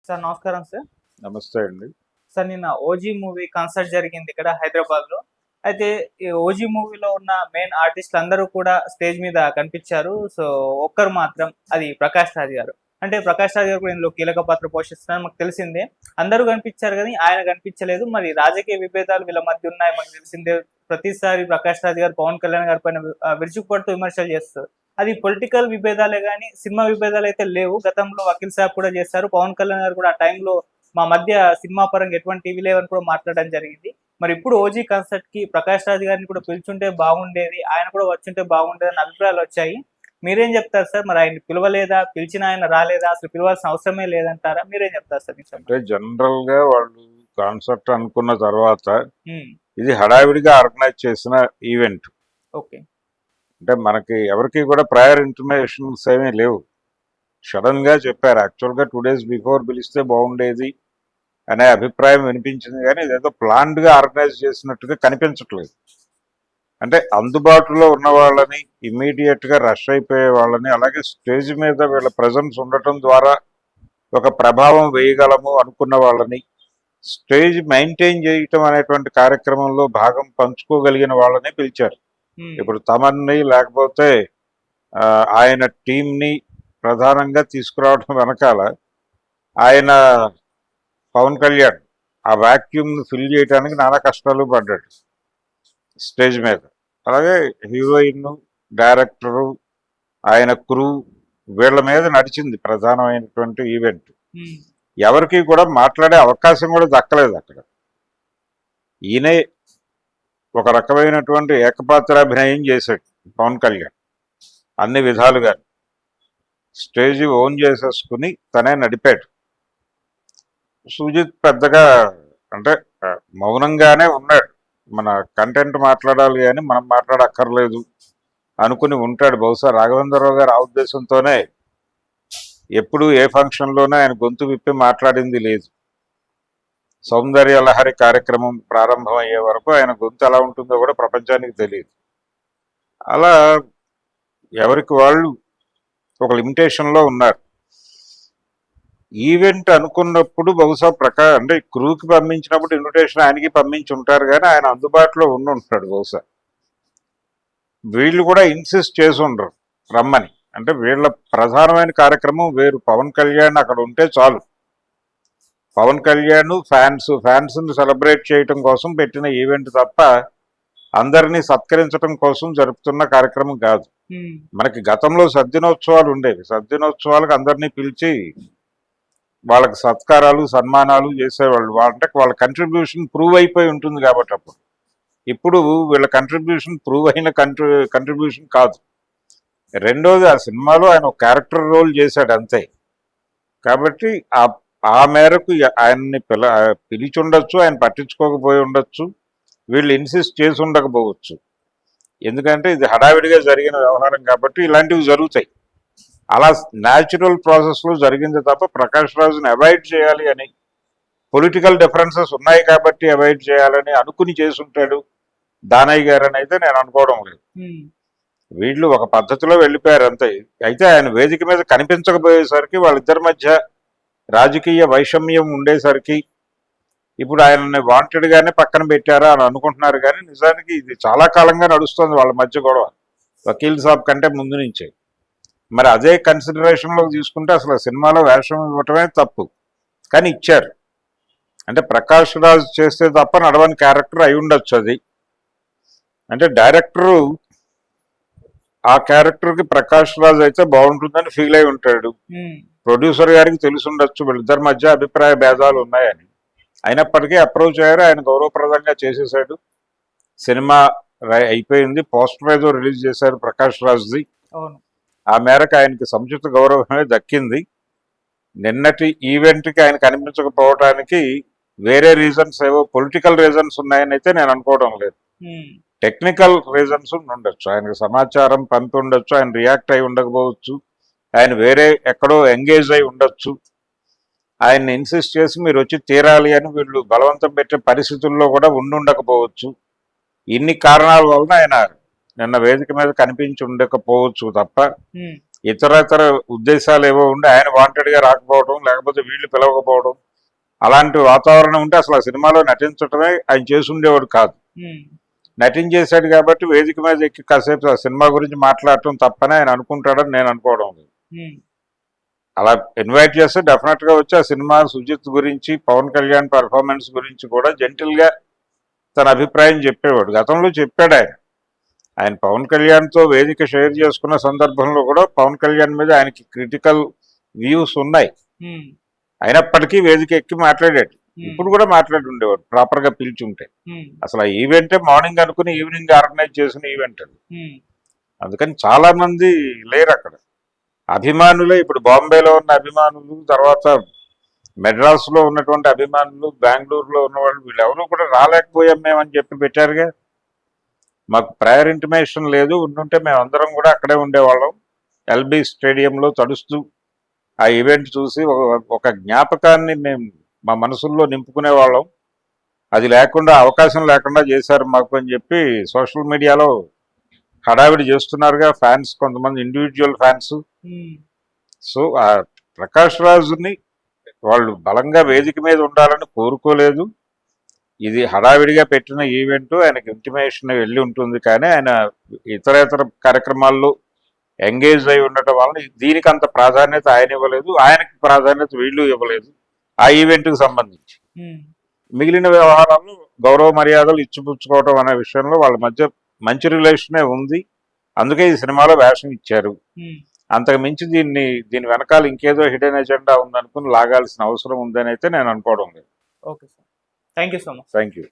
Sir నమస్కారం sir. నమస్తే అండి. సార్ నిన్న 'ఓజీ' మూవీ కాన్సర్ట్ జరిగింది ఇక్కడ హైదరాబాద్‌లో. అయితే ఈ 'ఓజీ' మూవీలో ఉన్న మెయిన్ ఆర్టిస్ట్‌లు అందరూ కూడా స్టేజ్ మీద కనిపించారు. సో, ఒక్కరు మాత్రం అది 'ప్రకాష్ రాజ్' గారు. అంటే 'ప్రకాష్ రాజ్' గారు కూడా ఇందులో కీలక పాత్ర పోషిస్తున్నారని మాకు తెలిసిందే. అందరూ కనిపించారు గానీ ఆయన కనిపించలేదు. మరి రాజకీయ విభేదాలు వీళ్ళ మధ్య ఉన్నాయి మనకు తెలిసిందే. ప్రతిసారి 'ప్రకాష్ రాజ్' గారు పవన్ కళ్యాణ్ గారి పైన విరుచుకుపడుతూ విమర్శలు చేస్తారు. అది పొలిటికల్ విభేదాలే గానీ సినిమా విభేదాలైతే లేవు. గతంలో వకీల్ సాబ్ కూడా చేశారు. పవన్ కళ్యాణ్ గారు కూడా ఆ టైంలో మా మధ్య సినిమా పరంగా ఎటువంటివి లేవని కూడా మాట్లాడడం జరిగింది. మరి ఇప్పుడు 'ఓజీ' కాన్సర్ట్‌కి 'ప్రకాష్ రాజ్' గారిని కూడా పిలిచుంటే బాగుండేది. ఆయన కూడా వచ్చుంటే బాగుండేదని అభిప్రాయాలు వచ్చాయి. మీరేం చెప్తారు సార్? మరి ఆయన్ని పిలవలేదా? పిలిచిన ఆయన రాలేదా? అసలు పిలవాల్సిన అవసరమే లేదంటారా? మీరేం చెప్తారు సార్? అంటే జనరల్‌గా వాళ్ళు కాన్సెప్ట్ అనుకున్న తర్వాత హ్మ్. ఇది హడావిడిగా ఆర్గనైజ్ చేసిన ఈవెంట్. ఓకే. అంటే మనకి ఎవరికీ కూడా ప్రయర్ ఇంటిమేషన్స్ ఏమీ లేవు. సడన్‌గా చెప్పారు. యాక్చువల్‌గా 2 డేస్ బిఫోర్ పిలిస్తే బాగుండేది అనే అభిప్రాయం వినిపించింది కానీ ఇదేదో ప్లాన్డ్‌గా ఆర్గనైజ్ చేసినట్టుగా కనిపించట్లేదు. అంటే అందుబాటులో ఉన్న వాళ్ళని ఇమ్మీడియట్‌గా రష్ అయిపోయే వాళ్ళని అలాగే స్టేజ్ మీద వీళ్ళ ప్రెజెన్స్ ఉండటం ద్వారా ఒక ప్రభావం వేయగలము అనుకున్న వాళ్ళని స్టేజ్ మెయింటైన్ చేయటం అనేటువంటి కార్యక్రమంలో భాగం పంచుకోగలిగిన వాళ్ళని పిలిచారు. హ్మ్. ఇప్పుడు తమన్ని లేకపోతే ఆయన టీంని ప్రధానంగా తీసుకురావడం వెనకాల ఆయన పవన్ కళ్యాణ్ ఆ వాక్యూమ్ని ఫిల్ చేయడానికి నానా కష్టాలు పడ్డాడు స్టేజ్ మీద. అలాగే హీరోయిన్, డైరెక్టరు, ఆయన క్రూ వీళ్ళ మీద నడిచింది ప్రధానమైనటువంటి ఈవెంట్. హ్మ్. ఎవరికి కూడా మాట్లాడే అవకాశం కూడా దక్కలేదు అక్కడ. ఈయనే ఒక రకమైనటువంటి ఏకపాత్రాభినయం చేశాడు పవన్ కళ్యాణ్ అన్ని విధాలుగా. స్టేజ్ ఓన్ చేసేసుకుని తనే నడిపాడు. సుజిత్ పెద్దగా అంటే మౌనంగానే ఉన్నాడు. మన కంటెంట్ మాట్లాడాలి కానీ మనం మాట్లాడక్కర్లేదు అనుకుని ఉంటాడు. బహుశా రాఘవేంద్రరావు గారు ఆ ఉద్దేశంతోనే ఎప్పుడు ఏ ఫంక్షన్లోనే ఆయన గొంతు విప్పి మాట్లాడింది లేదు. సౌందర్య లహరి కార్యక్రమం ప్రారంభం అయ్యే వరకు ఆయన గొంతు ఎలా ఉంటుందో కూడా ప్రపంచానికి తెలియదు. అలా ఎవరికి వాళ్ళు ఒక లిమిటేషన్లో ఉన్నారు. ఈవెంట్ అనుకున్నప్పుడు బహుశా అంటే క్రూకి పంపించినప్పుడు ఇన్విటేషన్ ఆయనకి పంపించి ఉంటారు కానీ ఆయన అందుబాటులో ఉంటాడు బహుశా. వీళ్ళు కూడా ఇన్సిస్ట్ చేసి ఉండరు రమ్మని. అంటే వీళ్ళ ప్రధానమైన కార్యక్రమం వేరు. పవన్ కళ్యాణ్ అక్కడ ఉంటే చాలు. పవన్ కళ్యాణ్ ఫ్యాన్స్ని సెలబ్రేట్ చేయటం కోసం పెట్టిన ఈవెంట్ తప్ప అందరినీ సత్కరించడం కోసం జరుపుతున్న కార్యక్రమం కాదు. మనకి గతంలో సద్దినోత్సవాలు ఉండేవి. సద్దినోత్సవాలకు అందరినీ పిలిచి వాళ్ళకి సత్కారాలు సన్మానాలు చేసేవాళ్ళు. అంటే వాళ్ళ కంట్రిబ్యూషన్ ప్రూవ్ అయిపోయి ఉంటుంది కాబట్టి అప్పుడు. ఇప్పుడు వీళ్ళ కంట్రిబ్యూషన్ ప్రూవ్ అయిన కంట్రిబ్యూషన్ కాదు. రెండోది ఆ సినిమాలో ఆయన ఒక క్యారెక్టర్ రోల్ చేశాడు అంతే. కాబట్టి ఆ మేరకు ఆయన్ని పిలిచి ఉండొచ్చు, ఆయన పట్టించుకోకపోయి ఉండొచ్చు, వీళ్ళు ఇన్సిస్ట్ చేసి ఉండకపోవచ్చు. ఎందుకంటే ఇది హడావిడిగా జరిగిన వ్యవహారం కాబట్టి ఇలాంటివి జరుగుతాయి. అలా న్యాచురల్ ప్రాసెస్లో జరిగింది తప్ప ప్రకాష్ రాజుని అవాయిడ్ చేయాలి అని, పొలిటికల్ డిఫరెన్సెస్ ఉన్నాయి కాబట్టి అవాయిడ్ చేయాలని అనుకుని చేసుంటాడు దానయ్య గారు అని అయితే నేను అనుకోవడం లేదు. వీళ్ళు ఒక పద్ధతిలో వెళ్ళిపోయారు అంతే. అయితే ఆయన వేదిక మీద కనిపించకపోయేసరికి వాళ్ళిద్దరి మధ్య రాజకీయ వైషమ్యం ఉండేసరికి ఇప్పుడు ఆయనని వాంటెడ్గానే పక్కన పెట్టారా అని అనుకుంటున్నారు కానీ నిజానికి ఇది చాలా కాలంగా నడుస్తుంది వాళ్ళ మధ్య గొడవ, వకీల్ సాబ్ కంటే ముందు నుంచే. మరి అదే కన్సిడరేషన్లో తీసుకుంటే అసలు సినిమాలో వేషం ఇవ్వటమే తప్పు, కానీ ఇచ్చారు. అంటే ప్రకాష్ రాజ్ చేస్తే తప్ప నడవని క్యారెక్టర్ అయి ఉండొచ్చు అది. అంటే డైరెక్టరు ఆ క్యారెక్టర్కి ప్రకాష్ రాజ్ అయితే బాగుంటుందని ఫీల్ అయి ఉంటాడు. ప్రొడ్యూసర్ గారికి తెలిసి ఉండొచ్చు వీళ్ళిద్దరి మధ్య అభిప్రాయ భేదాలు ఉన్నాయని. అయినప్పటికీ అప్రోచ్ అయ్యారు, ఆయన గౌరవప్రదంగా చేసేసాడు. సినిమా అయిపోయింది. పోస్టర్ ఏదో రిలీజ్ చేశారు ప్రకాష్ రాజ్ది. ఆ మేరకు ఆయనకి సముచిత గౌరవమే దక్కింది. నిన్నటి ఈవెంట్కి ఆయన కనిపించకపోవడానికి వేరే రీజన్స్ ఏవో పొలిటికల్ రీజన్స్ ఉన్నాయని అయితే నేను అనుకోవడం లేదు. టెక్నికల్ రీజన్స్ ఉండొచ్చు. ఆయనకు సమాచారం పంపి ఉండొచ్చు, ఆయన రియాక్ట్ అయి ఉండకపోవచ్చు, ఆయన వేరే ఎక్కడో ఎంగేజ్ అయి ఉండొచ్చు. ఆయన్ని ఇన్సిస్ట్ చేసి మీరు వచ్చి తీరాలి అని వీళ్ళు బలవంతం పెట్టే పరిస్థితుల్లో కూడా ఉండకపోవచ్చు. ఇన్ని కారణాల వలన ఆయన నిన్న వేదిక మీద కనిపించి ఉండకపోవచ్చు తప్ప ఇతర ఉద్దేశాలు ఏవో ఉండి ఆయన వాంటెడ్గా రాకపోవడం, లేకపోతే వీళ్ళు పిలవకపోవడం, అలాంటి వాతావరణం ఉంటే అసలు ఆ సినిమాలో నటించడమే ఆయన చేసి ఉండేవాడు కాదు. నటించేశాడు కాబట్టి వేదిక మీద ఎక్కి కాసేపు ఆ సినిమా గురించి మాట్లాడటం తప్పని ఆయన అనుకుంటాడని నేను అనుకోవడం లేదు. అలా ఇన్వైట్ చేస్తే డెఫినెట్ గా వచ్చి ఆ సినిమా సుజిత్ గురించి, పవన్ కళ్యాణ్ పెర్ఫార్మెన్స్ గురించి కూడా జెంటిల్ గా తన అభిప్రాయం చెప్పేవాడు. గతంలో చెప్పాడు ఆయన పవన్ కళ్యాణ్ తో వేదిక షేర్ చేసుకున్న సందర్భంలో కూడా పవన్ కళ్యాణ్ మీద ఆయనకి క్రిటికల్ వ్యూస్ ఉన్నాయి. అయినప్పటికీ వేదిక ఎక్కి మాట్లాడాడు. ఇప్పుడు కూడా మాట్లాడి ఉండేవాడు ప్రాపర్ గా పిలిచుంటే. అసలు ఆ ఈవెంటే మార్నింగ్ అనుకుని ఈవినింగ్ ఆర్గనైజ్ చేసిన ఈవెంట్ అది. అందుకని చాలా మంది లేరు అక్కడ అభిమానులే. ఇప్పుడు బాంబేలో ఉన్న అభిమానులు, తర్వాత మెడ్రాస్ లో ఉన్నటువంటి అభిమానులు, బెంగళూరులో ఉన్న వాళ్ళు, వీళ్ళెవరూ కూడా రాలేకపోయాం మేమని చెప్పి పెట్టారుగా. మాకు ప్రయర్ ఇంటిమేషన్ లేదు, ఉండుంటే మేము అందరం కూడా అక్కడే ఉండేవాళ్ళం, ఎల్బీ స్టేడియంలో తడుస్తూ ఆ ఈవెంట్ చూసి ఒక జ్ఞాపకాన్ని మేము మా మనసుల్లో నింపుకునే వాళ్ళం. అది లేకుండా, అవకాశం లేకుండా చేశారు మాకు అని చెప్పి సోషల్ మీడియాలో హడావిడి చేస్తున్నారుగా ఫ్యాన్స్, కొంతమంది ఇండివిజువల్ ఫ్యాన్స్. సో ఆ ప్రకాష్ రాజుని వాళ్ళు బలంగా వేదిక మీద ఉండాలని కోరుకోలేదు. ఇది హడావిడిగా పెట్టిన ఈవెంట్, ఆయనకి ఇంటిమేషన్ వెళ్ళి ఉంటుంది, కానీ ఆయన ఇతర కార్యక్రమాల్లో ఎంగేజ్ అయి ఉండటం వలన దీనికి అంత ప్రాధాన్యత ఆయన ఇవ్వలేదు, ఆయనకి ప్రాధాన్యత వీళ్ళు ఇవ్వలేదు ఆ ఈవెంట్కి సంబంధించి. మిగిలిన వ్యవహారాలు గౌరవ మర్యాదలు ఇచ్చిపుచ్చుకోవడం అనే విషయంలో వాళ్ళ మధ్య మంచి రిలేషనే ఉంది. అందుకే ఈ సినిమాలో వేషం ఇచ్చారు. అంతకు మించి దీని వెనకాల ఇంకేదో హిడెన్ ఎజెండా ఉందనుకుని లాగాల్సిన అవసరం ఉందని అయితే నేను అనుకోవడం లేదు. Okay sir, thank you so much. Thank you.